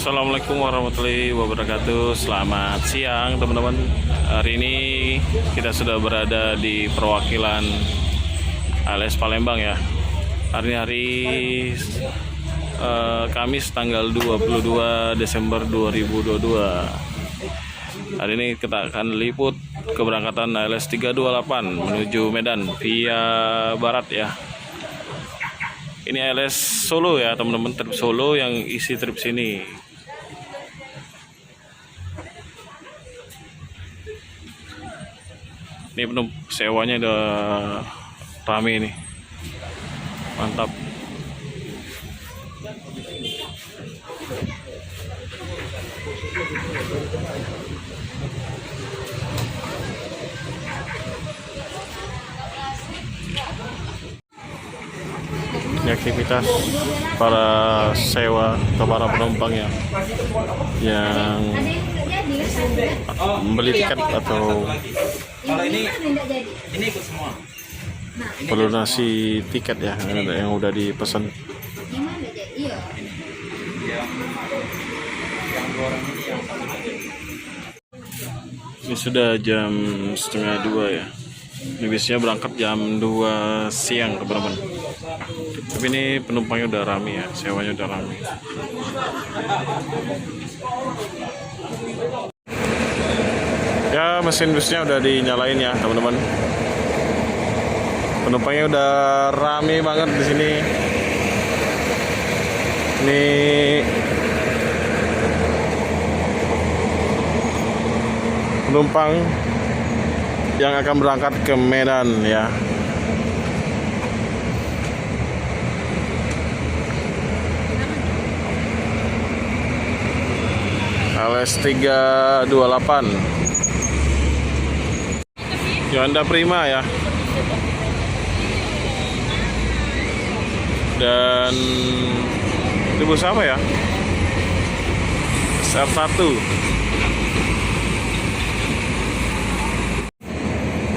Assalamualaikum warahmatullahi wabarakatuh. Selamat siang teman-teman. Hari ini kita sudah berada di perwakilan ALS Palembang ya. Hari Kamis tanggal 22 Desember 2022. Hari ini kita akan liput keberangkatan ALS 328 menuju Medan via barat ya. Ini ALS Solo ya teman-teman, trip Solo yang isi trip sini. Ini penuh sewanya udah rame nih, mantap. Ini aktivitas para sewa atau para penumpang ya yang membeli tiket atau ini ikut semua. pelunasi tiket ya yang udah dipesan. Ini sudah jam 1:30 ya. Ini biasanya berangkat jam 2 siang teman-teman. Tapi ini penumpangnya udah rame ya, sewanya udah rame. Ya, mesin busnya udah dinyalain ya teman-teman. Penumpangnya udah rame banget di sini. Ini penumpang yang akan berangkat ke Medan ya. ALS 328 Hyundai Prima ya. Dan itu bus apa ya? SR1.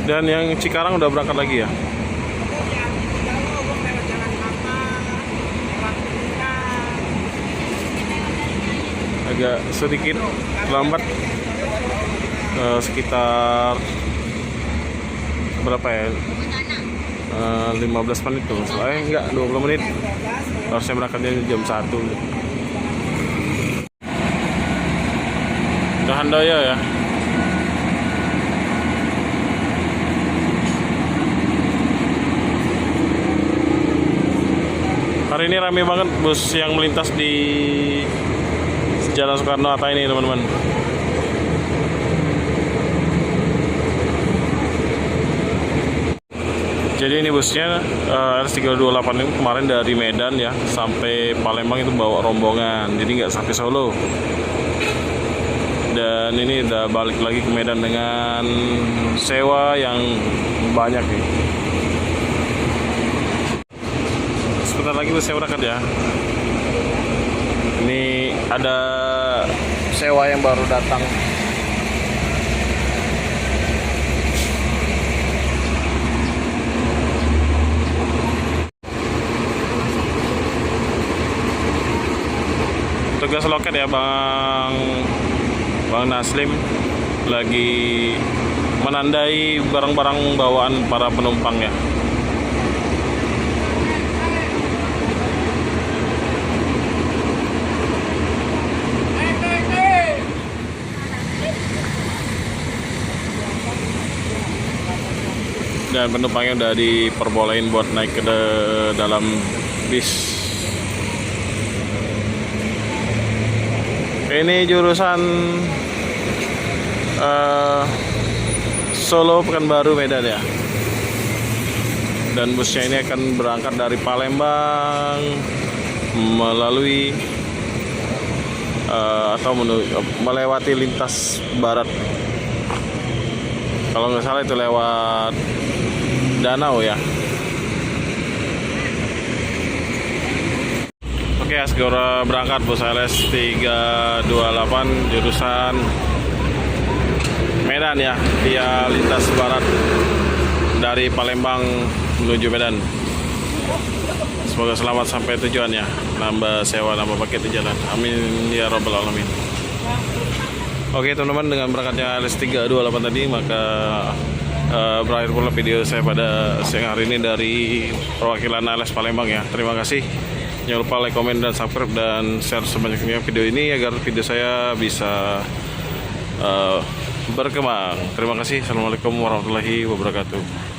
Dan yang Cikarang udah berangkat lagi ya. Agak sedikit lambat, sekitar berapa ya? 15 menit tuh. Enggak, 20 menit. Harusnya berangkatnya jam 1. Udah Handaya ya. Hari ini rame banget bus yang melintas di Jalan Soekarno-Hatta ini teman-teman. Jadi ini busnya ALS 328 ini kemarin dari Medan ya sampai Palembang itu bawa rombongan, jadi nggak sampai Solo. Dan ini udah balik lagi ke Medan dengan sewa yang banyak nih. Sebentar lagi bus saya berangkat ya. Ini ada sewa yang baru datang. Tugas loket ya Bang Naslim lagi menandai barang-barang bawaan para penumpang ya. Dan penumpangnya udah diperbolehin buat naik ke dalam bis. Ini jurusan Solo Pekanbaru Medan ya. Dan busnya ini akan berangkat dari Palembang melalui atau melewati lintas barat. Kalau nggak salah itu lewat danau ya. Oke, segera berangkat bus ALS 328 jurusan Medan ya, via lintas barat dari Palembang menuju Medan. semoga selamat sampai tujuannya, nambah sewa, nambah paket di jalan, amin ya robbal alamin. Oke teman-teman, dengan berangkatnya LS 328 tadi maka berakhir pula video saya pada siang hari ini dari perwakilan ALS Palembang ya. Terima kasih. Jangan lupa like, komen, dan subscribe dan share sebanyak-banyaknya video ini agar video saya bisa berkembang. Terima kasih. Assalamualaikum warahmatullahi wabarakatuh.